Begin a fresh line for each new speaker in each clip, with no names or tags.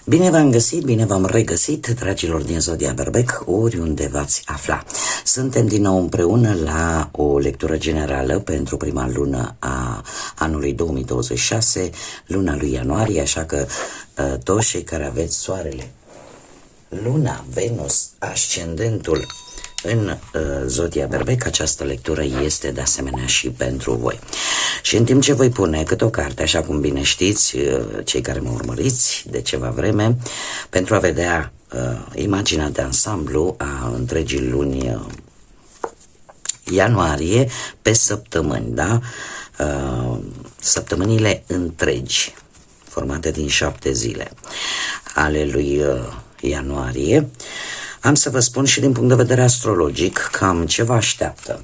Bine v-am găsit, bine v-am regăsit, dragilor din Zodia Berbec, oriunde v-ați afla. Suntem din nou împreună la o lectură generală pentru prima lună a anului 2026, luna lui ianuarie, așa că toți cei care aveți soarele, luna, Venus, ascendentul în Zodia Berbec, această lectură este de asemenea și pentru voi. Și în timp ce voi pune câte o carte, așa cum bine știți, cei care mă urmăriți de ceva vreme, pentru a vedea imaginea de ansamblu a întregii luni ianuarie pe săptămâni, da? Săptămânile întregi, formate din 7 zile ale lui ianuarie, am să vă spun și din punct de vedere astrologic cam ce vă așteaptă.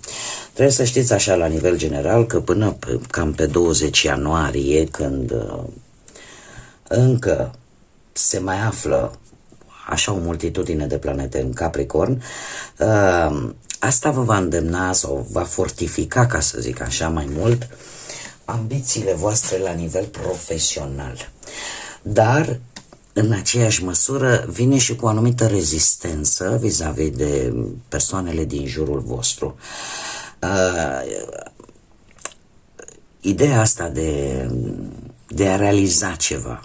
Trebuie să știți așa la nivel general că până cam pe 20 ianuarie, când încă se mai află așa o multitudine de planete în Capricorn, asta vă va îndemna sau va fortifica, ca să zic așa, mai mult ambițiile voastre la nivel profesional. Dar în aceeași măsură vine și cu o anumită rezistență vis-a-vis de persoanele din jurul vostru. Ideea asta de a realiza ceva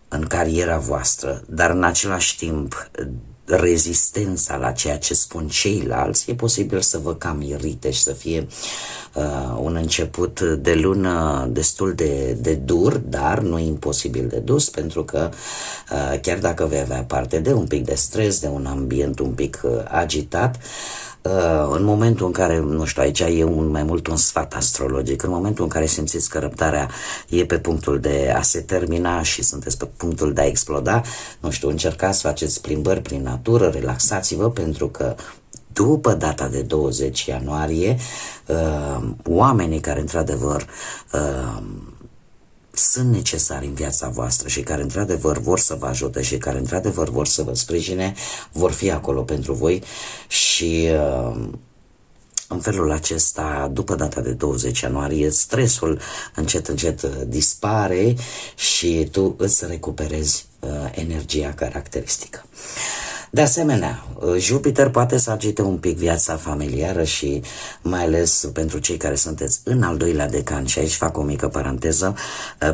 în cariera voastră, dar în același timp rezistența la ceea ce spun ceilalți, e posibil să vă cam irite și să fie un început de lună destul de dur, dar nu imposibil de dus, pentru că chiar dacă vei avea parte de un pic de stres, de un ambient un pic agitat, în momentul în care, nu știu, aici e mai mult un sfat astrologic, în momentul în care simțiți că răbdarea e pe punctul de a se termina și sunteți pe punctul de a exploda, nu știu, încercați să faceți plimbări prin natură, relaxați-vă, pentru că după data de 20 ianuarie, oamenii care într-adevăr sunt necesari în viața voastră și care într-adevăr vor să vă ajute și care într-adevăr vor să vă sprijine, vor fi acolo pentru voi și în felul acesta, după data de 20 ianuarie, stresul încet dispare și tu îți recuperezi energia caracteristică. De asemenea, Jupiter poate să agite un pic viața familiară și mai ales pentru cei care sunteți în al doilea decan, și aici fac o mică paranteză,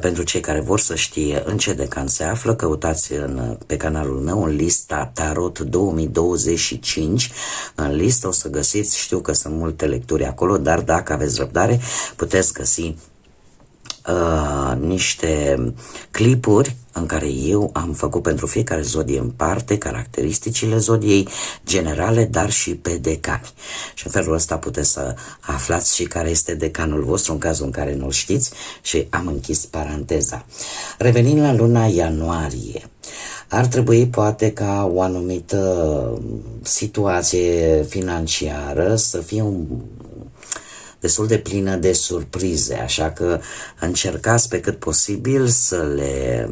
pentru cei care vor să știe în ce decan se află, căutați pe canalul meu în lista Tarot 2025, în listă o să găsiți, știu că sunt multe lecturi acolo, dar dacă aveți răbdare puteți găsi niște clipuri în care eu am făcut pentru fiecare zodie în parte caracteristicile zodiei generale, dar și pe decani. Și în felul ăsta puteți să aflați și care este decanul vostru în cazul în care nu-l știți, și am închis paranteza. Revenind la luna ianuarie, ar trebui poate ca o anumită situație financiară să fie destul de plină de surprize, așa că încercați pe cât posibil să le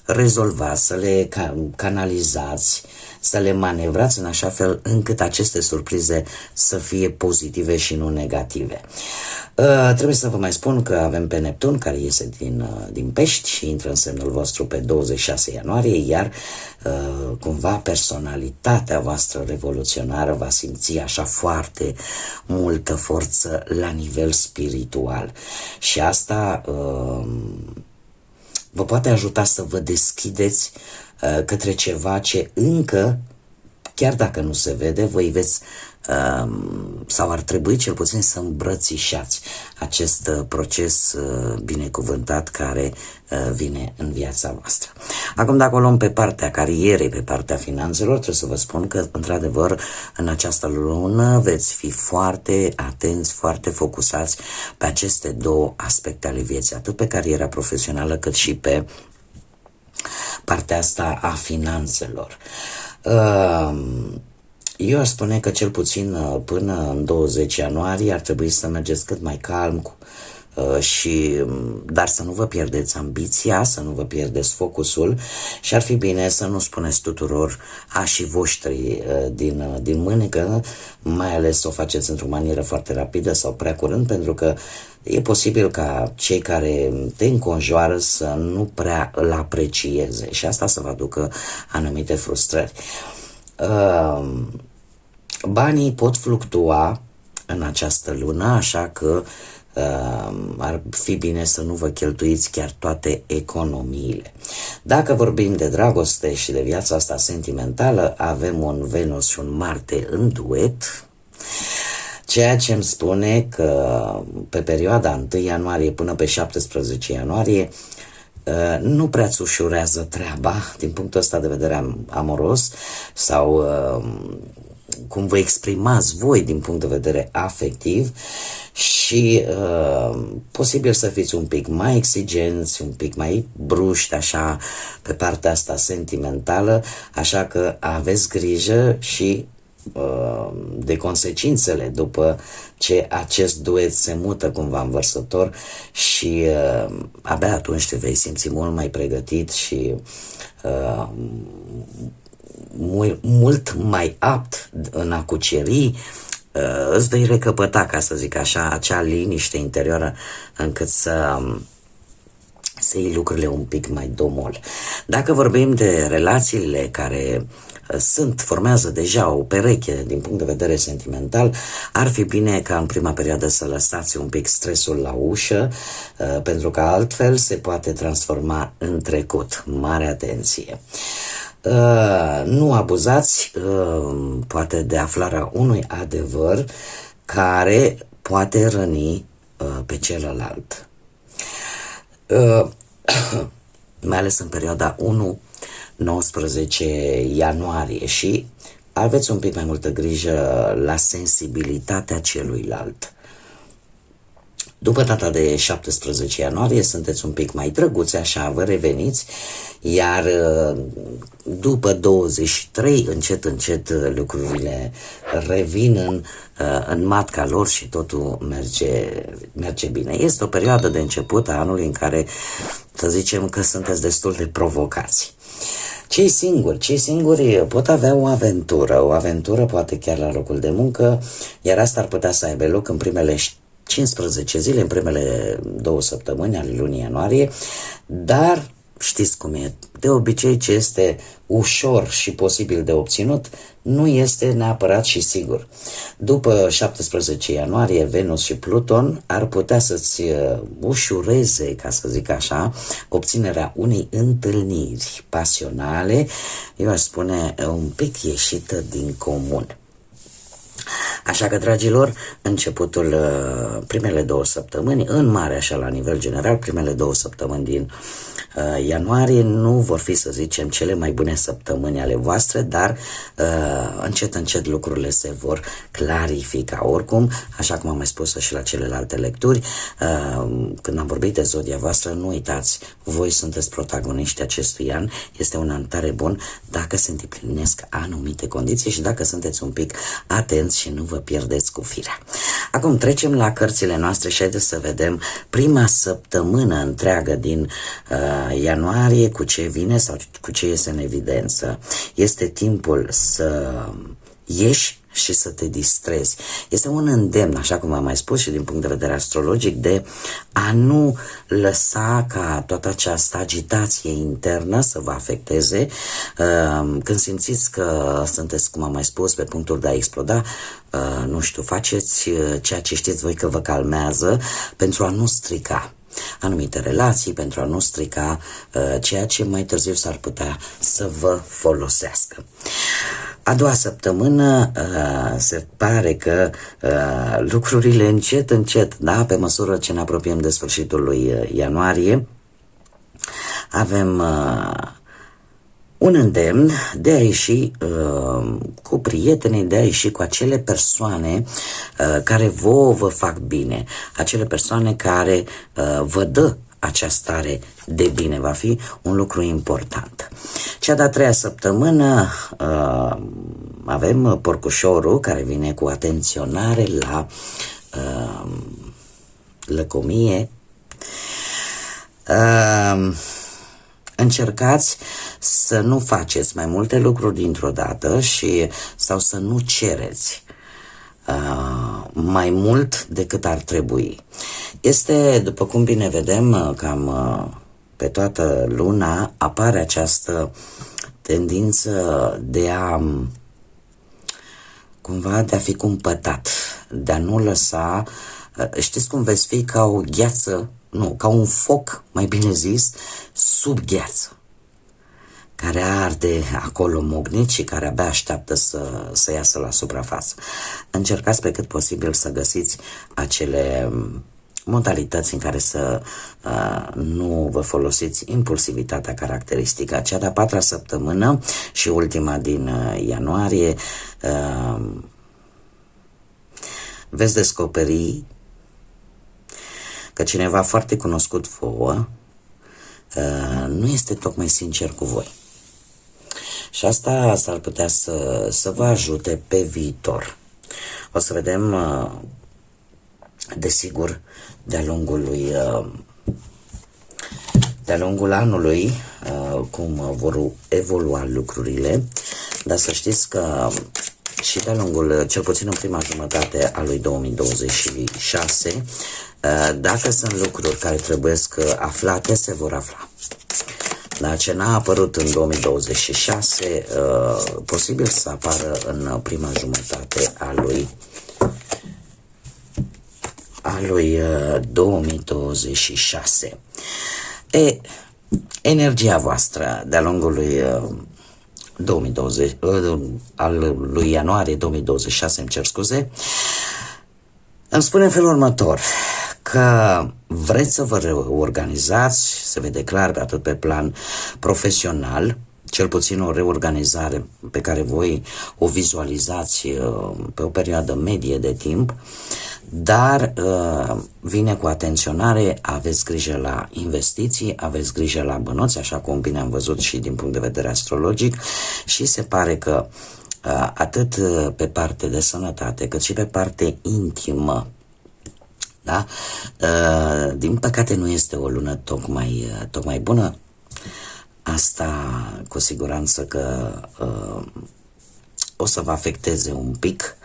rezolvați, să le canalizați, să le manevrați în așa fel încât aceste surprize să fie pozitive și nu negative. Trebuie să vă mai spun că avem pe Neptun, care iese din Pești și intră în semnul vostru pe 26 ianuarie, iar cumva personalitatea voastră revoluționară va simți așa foarte multă forță la nivel spiritual. Și asta vă poate ajuta să vă deschideți către ceva ce încă, chiar dacă nu se vede, voi veți sau ar trebui cel puțin să îmbrățișați acest proces binecuvântat care vine în viața voastră. Acum, dacă o luăm pe partea carierei, pe partea finanțelor, trebuie să vă spun că, într-adevăr, în această lună veți fi foarte atenți, foarte focusați pe aceste două aspecte ale vieții, atât pe cariera profesională cât și pe partea asta a finanțelor. Eu aș spune că cel puțin până în 20 ianuarie ar trebui să mergeți cât mai calm dar să nu vă pierdeți ambiția, să nu vă pierdeți focusul și ar fi bine să nu spuneți tuturor așii voștri din mânecă, mai ales să o faceți într-o manieră foarte rapidă sau prea curând, pentru că e posibil ca cei care te înconjoară să nu prea îl aprecieze și asta să vă aducă anumite frustrări. Banii pot fluctua în această lună, așa că ar fi bine să nu vă cheltuiți chiar toate economiile. Dacă vorbim de dragoste și de viața asta sentimentală, avem un Venus și un Marte în duet, ceea ce îmi spune că pe perioada 1 ianuarie până pe 17 ianuarie nu prea-ți ușurează treaba din punctul ăsta de vedere amoros sau cum vă exprimați voi din punct de vedere afectiv și posibil să fiți un pic mai exigenți, un pic mai bruști așa pe partea asta sentimentală, așa că aveți grijă și de consecințele după ce acest duet se mută cumva în vărsător și abia atunci te vei simți mult mai pregătit și mult mai apt în a cuceri, îți vei recăpăta, ca să zic așa, acea liniște interioară încât să iei lucrurile un pic mai domol. Dacă vorbim de relațiile care formează deja o pereche din punct de vedere sentimental, ar fi bine ca în prima perioadă să lăsați un pic stresul la ușă, pentru că altfel se poate transforma în trecut. Mare atenție! Nu abuzați poate de aflarea unui adevăr care poate răni pe celălalt. Mai ales în perioada 1-19 ianuarie și aveți un pic mai multă grijă la sensibilitatea celuilalt. După data de 17 ianuarie sunteți un pic mai drăguți, așa vă reveniți, iar după 23 încet lucrurile revin în matca lor și totul merge bine. Este o perioadă de început a anului în care să zicem că sunteți destul de provocați. Cei singuri pot avea o aventură poate chiar la locul de muncă, iar asta ar putea să aibă loc în primele 15 zile, în primele 2 săptămâni ale lunii ianuarie, dar știți cum e, de obicei ce este ușor și posibil de obținut, nu este neapărat și sigur. După 17 ianuarie, Venus și Pluton ar putea să-ți ușureze, ca să zic așa, obținerea unei întâlniri pasionale, eu aș spune un pic ieșită din comun. Așa că, dragilor, începutul primele 2 săptămâni, în mare așa la nivel general, primele 2 săptămâni din ianuarie nu vor fi, să zicem, cele mai bune săptămâni ale voastre, dar încet lucrurile se vor clarifica. Oricum, așa cum am mai spus și la celelalte lecturi, când am vorbit de zodia voastră, nu uitați, voi sunteți protagoniști acestui an, este un an tare bun dacă se îndeplinesc anumite condiții și dacă sunteți un pic atenți și nu vă pierdeți cu firea. Acum trecem la cărțile noastre și haideți să vedem prima săptămână întreagă din ianuarie, cu ce vine sau cu ce iese în evidență. Este timpul să ieși și să te distrezi. Este un îndemn, așa cum am mai spus și din punct de vedere astrologic, de a nu lăsa ca toată această agitație internă să vă afecteze. Când simțiți că sunteți, cum am mai spus, pe punctul de a exploda, nu știu, faceți ceea ce știți voi că vă calmează pentru a nu strica anumite relații, pentru a nu strica ceea ce mai târziu s-ar putea să vă folosească. A doua săptămână se pare că lucrurile încet, da, pe măsură ce ne apropiem de sfârșitul lui ianuarie, avem un îndemn de a ieși cu prietenii, de a ieși cu acele persoane care vă fac bine, acele persoane care vă dă acea stare de bine, va fi un lucru important. Cea de-a treia săptămână avem porcușorul care vine cu atenționare la lăcomie. Încercați să nu faceți mai multe lucruri dintr-o dată sau să nu cereți mai mult decât ar trebui. Este, după cum bine vedem, cam pe toată luna apare această tendință de a cumva de a fi cumpătat, de a nu lăsa, știți cum veți fi ca o gheață, nu, ca un foc, mai bine zis, sub gheață, care arde acolo mognit și care abia așteaptă să iasă la suprafață. Încercați pe cât posibil să găsiți acele modalități în care să nu vă folosiți impulsivitatea caracteristică. Cea de-a patra săptămână și ultima din ianuarie veți descoperi că cineva foarte cunoscut vouă nu este tocmai sincer cu voi. Și asta s-ar putea să vă ajute pe viitor. O să vedem, desigur, de-a lungul anului cum vor evolua lucrurile, dar să știți că și de-a lungul, cel puțin în prima jumătate a lui 2026, dacă sunt lucruri care trebuie aflate, se vor afla. Dar ce n-a apărut în 2026, posibil să apară în prima jumătate a lui 2026. Energia voastră de-a lungul lui 2020, al lui ianuarie 2026, îmi cer scuze, îmi spune în felul următor, că vreți să vă reorganizați, se vede clar atât pe plan profesional, cel puțin o reorganizare pe care voi o vizualizați pe o perioadă medie de timp, dar vine cu atenționare, aveți grijă la investiții, aveți grijă la bănuți, așa cum bine am văzut și din punct de vedere astrologic, și se pare că atât pe parte de sănătate, cât și pe parte intimă, da? Din păcate nu este o lună tocmai bună. Asta cu siguranță că o să vă afecteze un pic.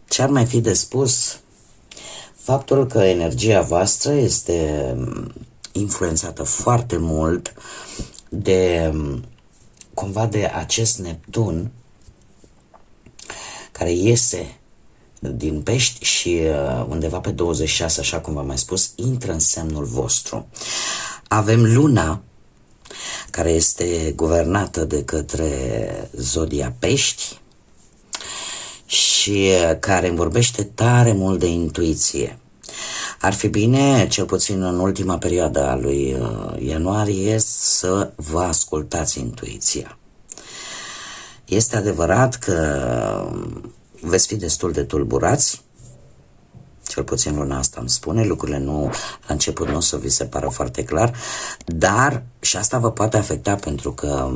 Ce ar mai fi de spus? Faptul că energia voastră este influențată foarte mult de cumva de acest Neptun care iese din Pești și undeva pe 26, așa cum v-am mai spus, intră în semnul vostru. Avem Luna, care este guvernată de către zodia Pești și care îmi vorbește tare mult de intuiție. Ar fi bine, cel puțin în ultima perioadă a lui ianuarie, să vă ascultați intuiția. Este adevărat că veți fi destul de tulburați, cel puțin luna asta îmi spune, lucrurile la început nu o să vi se pară foarte clar, dar și asta vă poate afecta pentru că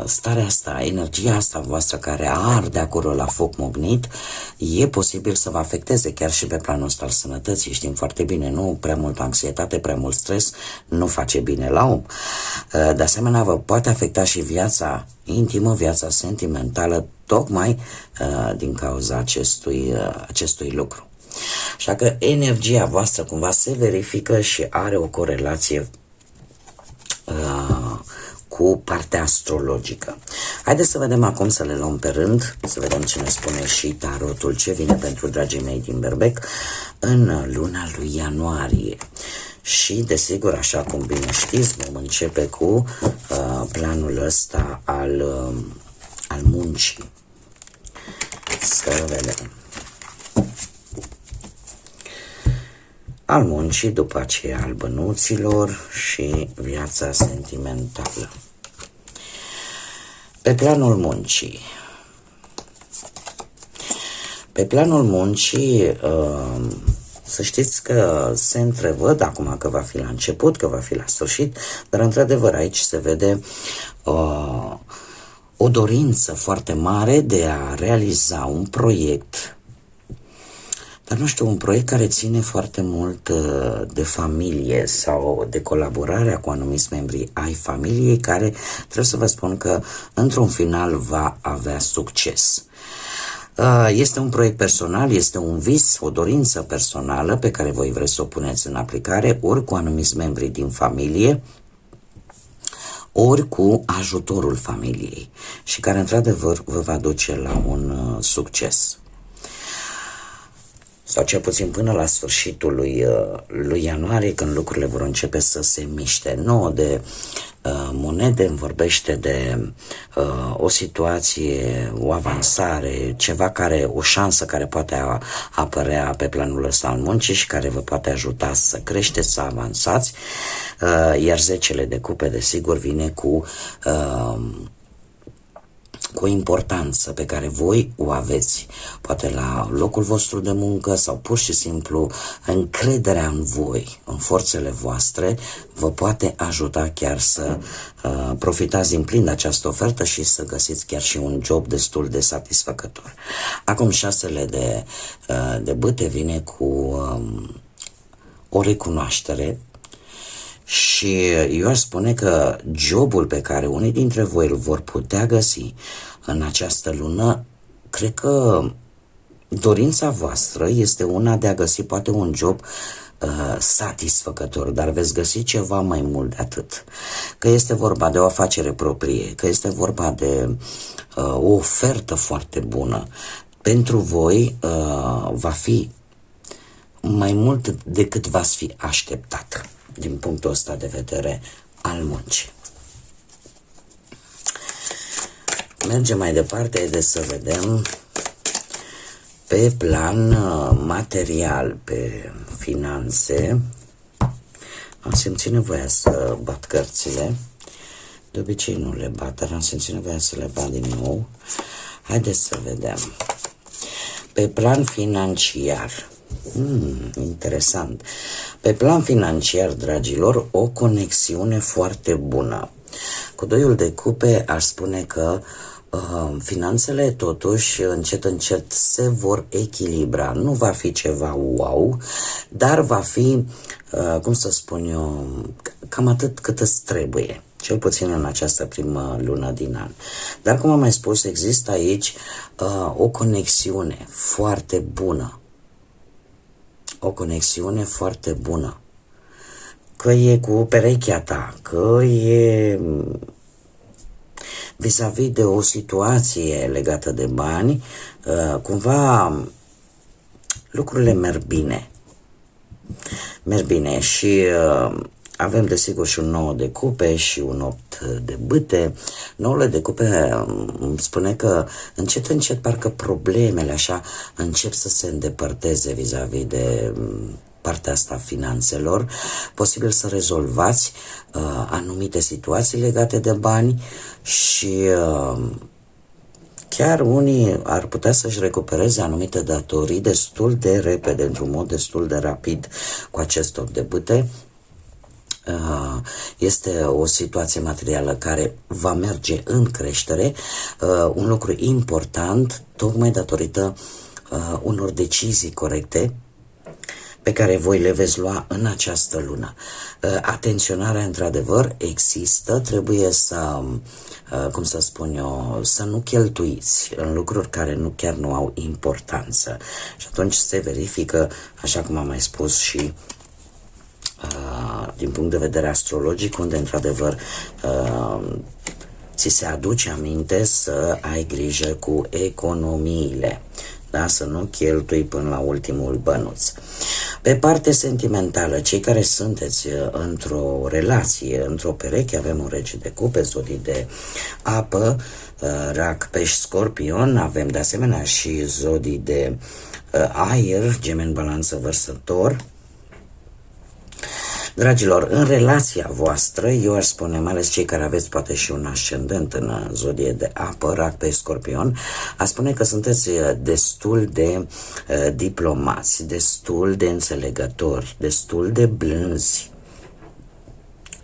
starea asta, energia asta voastră care arde acolo la foc mognit, e posibil să vă afecteze chiar și pe planul ăsta al sănătății. Știm foarte bine, nu prea multă anxietate, prea mult stres nu face bine la om. De asemenea, vă poate afecta și viața intimă, viața sentimentală, tocmai din cauza acestui lucru. Așa că energia voastră cumva se verifică și are o corelație cu partea astrologică. Haideți să vedem acum, să le luăm pe rând, să vedem ce ne spune și tarotul, ce vine pentru dragii mei din Berbec în luna lui ianuarie. Și, desigur, așa cum bine știți, vom începe cu planul ăsta al muncii. Să vedem. Al muncii, după aceea al bănuților și viața sentimentală. Pe planul muncii. Pe planul muncii Să știți că se întrevăd acum că va fi la început, că va fi la sfârșit, dar într-adevăr aici se vede o dorință foarte mare de a realiza un proiect, dar nu știu, un proiect care ține foarte mult de familie sau de colaborarea cu anumiți membri ai familiei, care trebuie să vă spun că într-un final va avea succes. Este un proiect personal, este un vis, o dorință personală pe care voi vreți să o puneți în aplicare, ori cu anumiți membri din familie, ori cu ajutorul familiei și care într-adevăr vă va duce la un succes. Sau cel puțin până la sfârșitul lui ianuarie, când lucrurile vor începe să se miște. 9 de monede îmi vorbește de o situație, o avansare, ceva care, o șansă care poate apărea pe planul ăsta al muncii și care vă poate ajuta să creșteți, să avansați, iar 10 de cupe, desigur, vine cu o importanță pe care voi o aveți, poate la locul vostru de muncă sau pur și simplu încrederea în voi, în forțele voastre, vă poate ajuta chiar să profitați din plin de această ofertă și să găsiți chiar și un job destul de satisfăcător. Acum 6 de bâte vine cu o recunoaștere. Și eu aș spune că jobul pe care unii dintre voi îl vor putea găsi în această lună, cred că dorința voastră este una de a găsi poate un job satisfăcător, dar veți găsi ceva mai mult de atât. Că este vorba de o afacere proprie, că este vorba de o ofertă foarte bună. Pentru voi va fi mai mult decât v-ați fi așteptat din punctul ăsta de vedere al muncii. Mergem mai departe, de să vedem pe plan material, pe finanțe. Am simțit nevoia să bat cărțile. De obicei nu le bat, dar am simțit nevoia să le bat din nou. Haideți să vedem. Pe plan financiar. Interesant. Pe plan financiar, dragilor, o conexiune foarte bună. Cu 2 de cupe aș spune că finanțele totuși încet încet se vor echilibra. Nu va fi ceva wow, dar va fi, cum să spun eu, cam atât cât îți trebuie. Cel puțin în această primă lună din an. Dar, cum am mai spus, există aici o conexiune foarte bună. O conexiune foarte bună. Că e cu perechea ta, că e vis-a-vis de o situație legată de bani, cumva lucrurile merg bine. Merg bine și avem desigur și un 9 de cupe și un 8 de bâte. 9 de cupe îmi spune că încet, încet parcă problemele așa încep să se îndepărteze vis-a-vis de partea asta a finanțelor. Posibil să rezolvați anumite situații legate de bani și chiar unii ar putea să-și recupereze anumite datorii destul de repede, într-un mod destul de rapid cu acest 8 de bâte. Este o situație materială care va merge în creștere, un lucru important, tocmai datorită unor decizii corecte pe care voi le veți lua în această lună. Atenționarea, într-adevăr, există, trebuie să, cum să spun eu, să nu cheltuiți în lucruri care chiar nu au importanță. Și atunci se verifică, așa cum am mai spus și din punct de vedere astrologic, unde într-adevăr ți se aduce aminte să ai grijă cu economiile, da? Să nu cheltui până la ultimul bănuț. Pe parte sentimentală, cei care sunteți într-o relație, într-o pereche, avem un rege de cupe, zodii de apă, rac, pești, scorpion, avem de asemenea și zodii de aer, gemeni, balanță, vărsător. Dragilor, în relația voastră, eu aș spune, mai ales cei care aveți poate și un ascendent în zodie de apă, Rac pe Scorpion, aș spune că sunteți destul de diplomați, destul de înțelegători, destul de blânzi.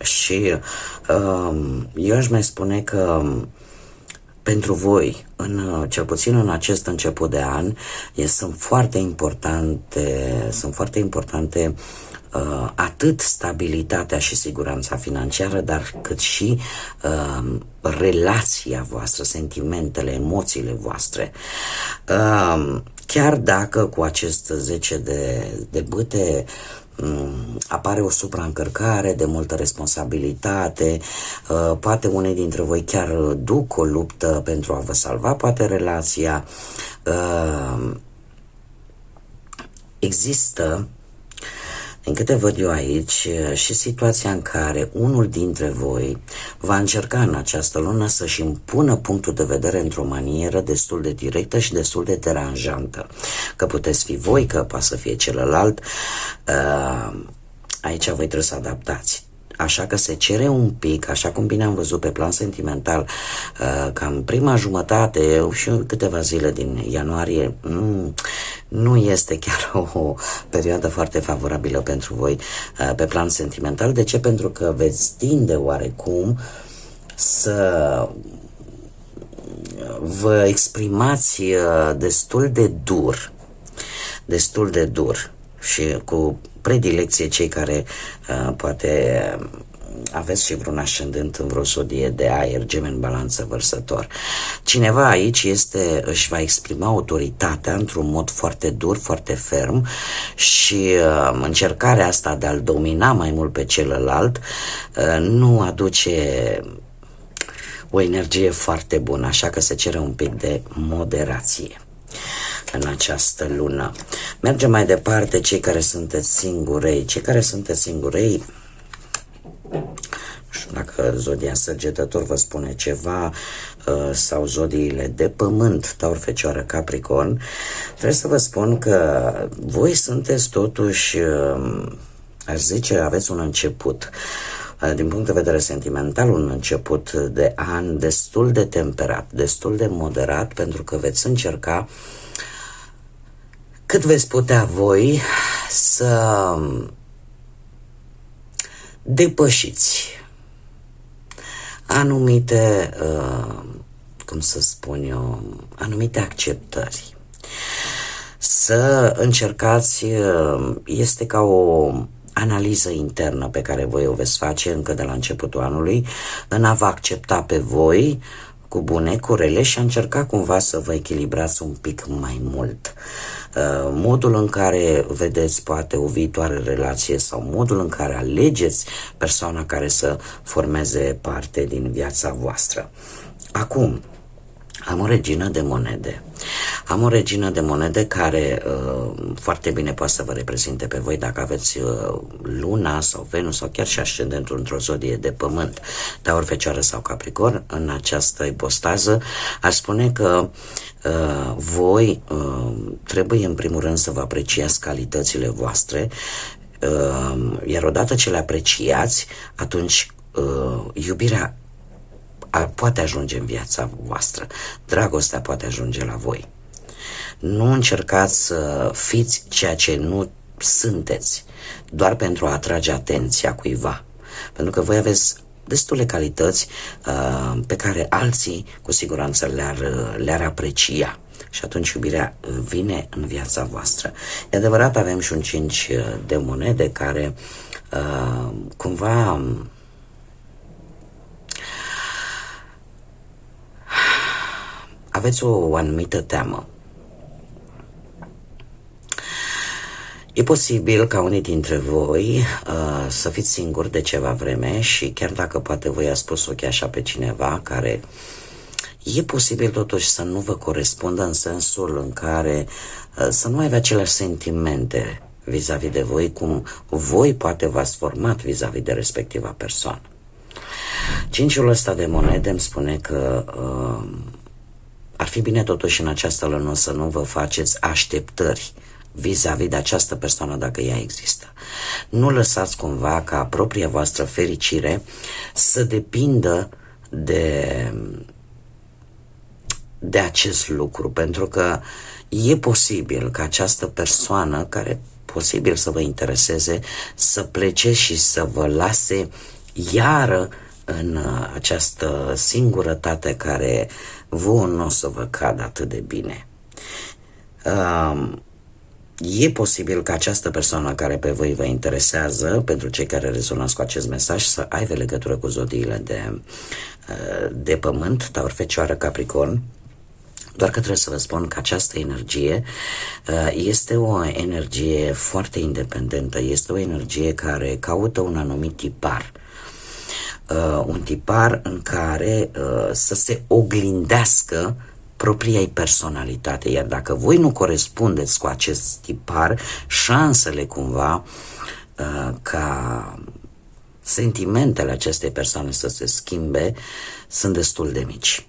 Și eu aș mai spune că pentru voi, cel puțin în acest început de an, sunt foarte importante atât stabilitatea și siguranța financiară, dar cât și relația voastră, sentimentele, emoțiile voastre. Chiar dacă cu acest 10 de bâte apare o supraîncărcare de multă responsabilitate, poate unii dintre voi chiar duc o luptă pentru a vă salva poate relația, există, din câte văd eu aici, și situația în care unul dintre voi va încerca în această lună să-și impună punctul de vedere într-o manieră destul de directă și destul de deranjantă. Că puteți fi voi, că poate să fie celălalt, aici voi trebuie să adaptați. Așa că se cere un pic, așa cum bine am văzut pe plan sentimental, cam prima jumătate și câteva zile din ianuarie nu este chiar o perioadă foarte favorabilă pentru voi pe plan sentimental. De ce? Pentru că veți tinde oarecum să vă exprimați destul de dur și cu predilecție cei care poate aveți și vreun ascendent în vreo zodie de aer, Gemeni, Balanță, Vărsător. Cineva aici își va exprima autoritatea într-un mod foarte dur, foarte ferm și încercarea asta de a-l domina mai mult pe celălalt nu aduce o energie foarte bună, așa că se cere un pic de moderație în această lună. Mergem mai departe, cei care sunteți singurei. Nu știu dacă zodia Săgetător vă spune ceva sau zodiile de pământ, Taur, Fecioară, Capricorn. Trebuie să vă spun că voi sunteți totuși, aș zice, aveți un început, din punct de vedere sentimental, un început de an destul de temperat, destul de moderat, pentru că veți încerca cât veți putea voi să depășiți anumite, anumite acceptări. Să încercați, este ca o analiză internă pe care voi o veți face încă de la începutul anului, în a vă accepta pe voi cu bune, cu rele și a încerca cumva să vă echilibrați un pic mai mult. Modul în care vedeți poate o viitoare relație sau modul în care alegeți persoana care să formeze parte din viața voastră. Acum, am o regină de monede. Am o regină de monede care foarte bine poate să vă reprezinte pe voi dacă aveți Luna sau Venus sau chiar și ascendentul într-o zodie de pământ, Taur, Fecioară sau Capricorn. În această ipostază aș spune că voi trebuie în primul rând să vă apreciați calitățile voastre, iar odată ce le apreciați, atunci iubirea poate ajunge în viața voastră, dragostea poate ajunge la voi. Nu încercați să fiți ceea ce nu sunteți doar pentru a atrage atenția cuiva, pentru că voi aveți destule calități pe care alții cu siguranță le-ar aprecia și atunci iubirea vine în viața voastră. E adevărat, avem și un 5 de monede care cumva aveți o anumită teamă. E posibil ca unii dintre voi să fiți singuri de ceva vreme și chiar dacă poate voi ați spus ochii așa pe cineva care e posibil totuși să nu vă corespundă în sensul în care să nu aibă aceleași sentimente vis-a-vis de voi cum voi poate v-ați format vis-a-vis de respectiva persoană. Cinciul ăsta de monede îmi spune că ar fi bine totuși în această lună să nu vă faceți așteptări vis-a-vis de această persoană dacă ea există. Nu lăsați cumva ca propria voastră fericire să depindă de acest lucru, pentru că e posibil ca această persoană care posibil să vă intereseze să plece și să vă lase iară în această singurătate care vouă nu o să vă cadă atât de bine. E posibil ca această persoană care pe voi vă interesează, pentru cei care rezonați cu acest mesaj, să aibă legătură cu zodiile de pământ, Taur, Fecioară, Capricorn. Doar că trebuie să vă spun că această energie este o energie foarte independentă, este o energie care caută un anumit tipar. Un tipar în care să se oglindească propria personalitate, iar dacă voi nu corespundeți cu acest tipar, șansele cumva ca sentimentele acestei persoane să se schimbe sunt destul de mici.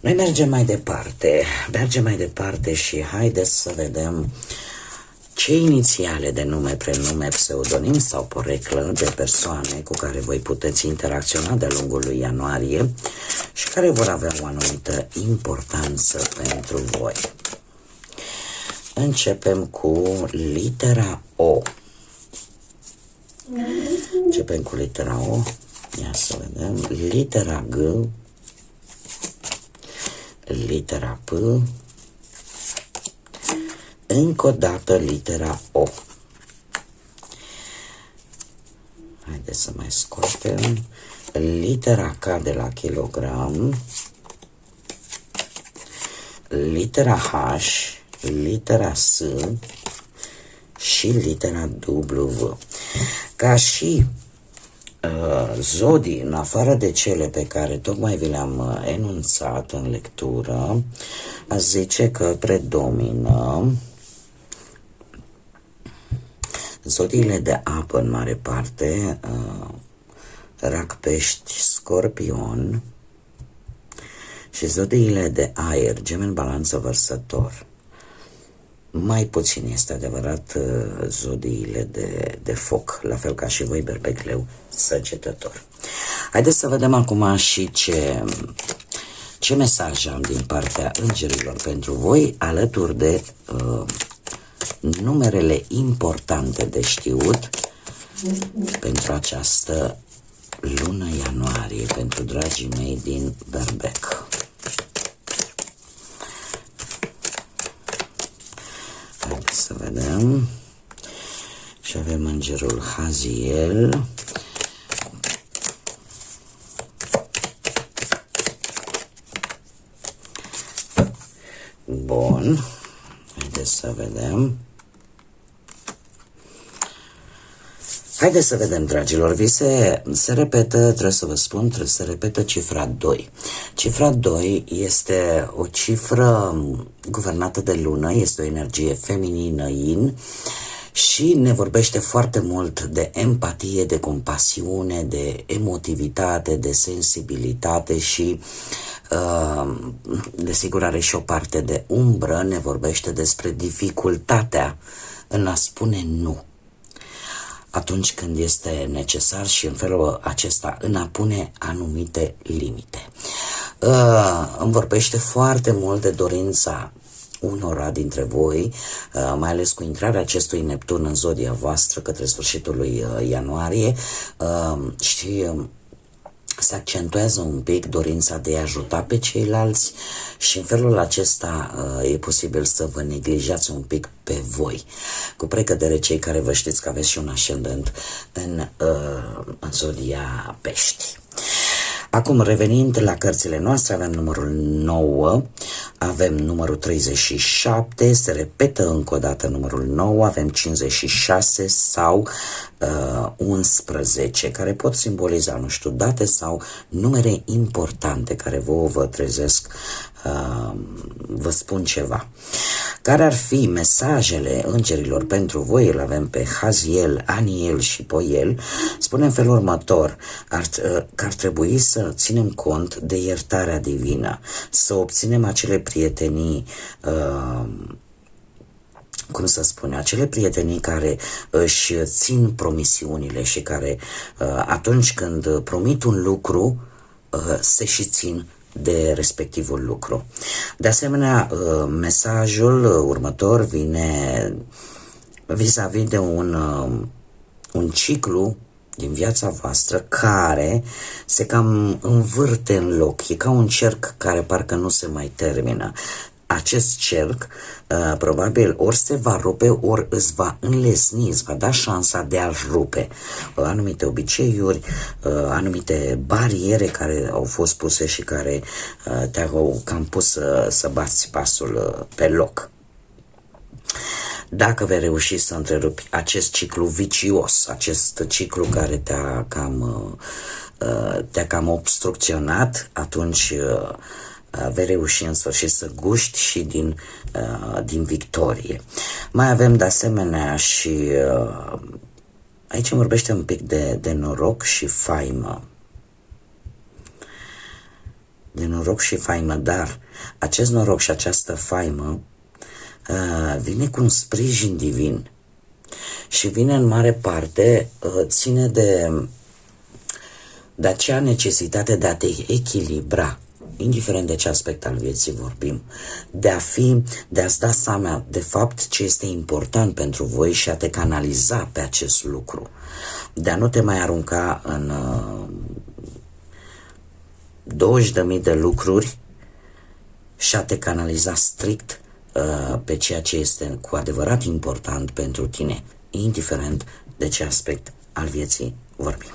Noi mergem mai departe și haideți să vedem ce inițiale de nume, prenume, pseudonim sau poreclă de persoane cu care voi puteți interacționa de-a lungul lui ianuarie și care vor avea o anumită importanță pentru voi. Începem cu litera O. Ia să vedem. Litera G, litera P, încă o dată litera O. Haideți să mai scoatem. Litera K de la kilogram, litera H, litera S și litera W. Ca și zodii, în afară de cele pe care tocmai vi le-am enunțat în lectură, aș zice că predomină zodiile de apă în mare parte, Rac, Pești, Scorpion, și zodiile de aer, Gemeni, Balanță, Vărsător. Mai puțin este adevărat zodiile de foc, la fel ca și voi, Berbec, Leu, Săgetător. Haideți să vedem acum și ce mesaj am din partea îngerilor pentru voi, alături de numerele importante de știut pentru această lună ianuarie, pentru dragii mei din Berbec. Haideți să vedem. Și avem îngerul Haziel. Bun. Haideți să vedem. Haideți să vedem, dragilor, vi se repetă, trebuie să vă spun, se repetă cifra 2. Cifra 2 este o cifră guvernată de lună, este o energie feminină, yin, și ne vorbește foarte mult de empatie, de compasiune, de emotivitate, de sensibilitate și desigur are și o parte de umbră, ne vorbește despre dificultatea în a spune nu atunci când este necesar și în felul acesta în a pune anumite limite. Îmi vorbește foarte mult de dorința unora dintre voi, mai ales cu intrarea acestui Neptun în zodia voastră către sfârșitul lui ianuarie, și se accentuează un pic dorința de a ajuta pe ceilalți și în felul acesta e posibil să vă neglijați un pic pe voi. Cu precădere cei care vă știți că aveți și un ascendent în zodia Pești. Acum, revenind la cărțile noastre, avem numărul 9, avem numărul 37, se repetă încă o dată numărul 9, avem 56 sau 11, care pot simboliza, nu știu, date sau numere importante care vă trezesc, vă spun ceva. Care ar fi mesajele îngerilor pentru voi? Îl avem pe Haziel, Aniel și Poiel. Spune în felul următor, că ar trebui să ținem cont de iertarea divină, să obținem acele prietenii cum să spun, acele prietenii care își țin promisiunile și care atunci când promit un lucru se și țin de respectivul lucru. De asemenea, mesajul următor vine vis-a-vis de un ciclu din viața voastră care se cam învârte în loc. E ca un cerc care parcă nu se mai termină. Acest cerc probabil ori se va rupe, ori îți va înlesni, îți va da șansa de a-l rupe. Anumite obiceiuri, anumite bariere care au fost puse și care te-au cam pus să bați pasul pe loc. Dacă vei reuși să întrerupi acest ciclu vicios, acest ciclu care te-a cam obstrucționat, atunci vei reuși în sfârșit să guști și din victorie. Mai avem de asemenea și aici vorbește un pic de noroc și faimă. De noroc și faimă, dar acest noroc și această faimă vine cu un sprijin divin și vine în mare parte, ține de acea necesitate de a te echilibra, indiferent de ce aspect al vieții vorbim, de a-ți da seama de fapt ce este important pentru voi și a te canaliza pe acest lucru, de a nu te mai arunca în 20.000 de lucruri și a te canaliza strict pe ceea ce este cu adevărat important pentru tine, indiferent de ce aspect al vieții vorbim.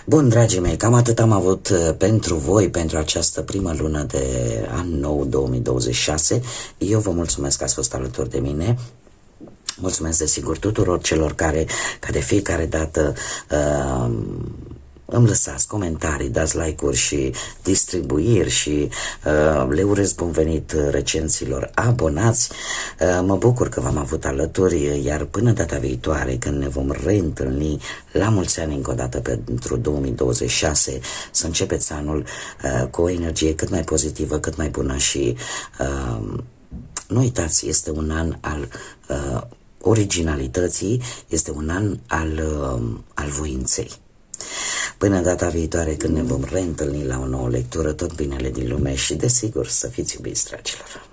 Bun, dragii mei, cam atât am avut pentru voi, pentru această primă lună de an nou 2026. Eu vă mulțumesc că ați fost alături de mine. Mulțumesc desigur tuturor celor care, ca de fiecare dată, îmi lăsați comentarii, dați like-uri și distribuiri și le urez bun venit recenților abonați. Mă bucur că v-am avut alături, iar până data viitoare, când ne vom reîntâlni, la mulți ani încă o dată pentru 2026, să începeți anul cu o energie cât mai pozitivă, cât mai bună și nu uitați, este un an al originalității, este un an al voinței. Până data viitoare, când ne vom reîntâlni la o nouă lectură, tot binele din lume și, desigur, să fiți iubiți, dragilor!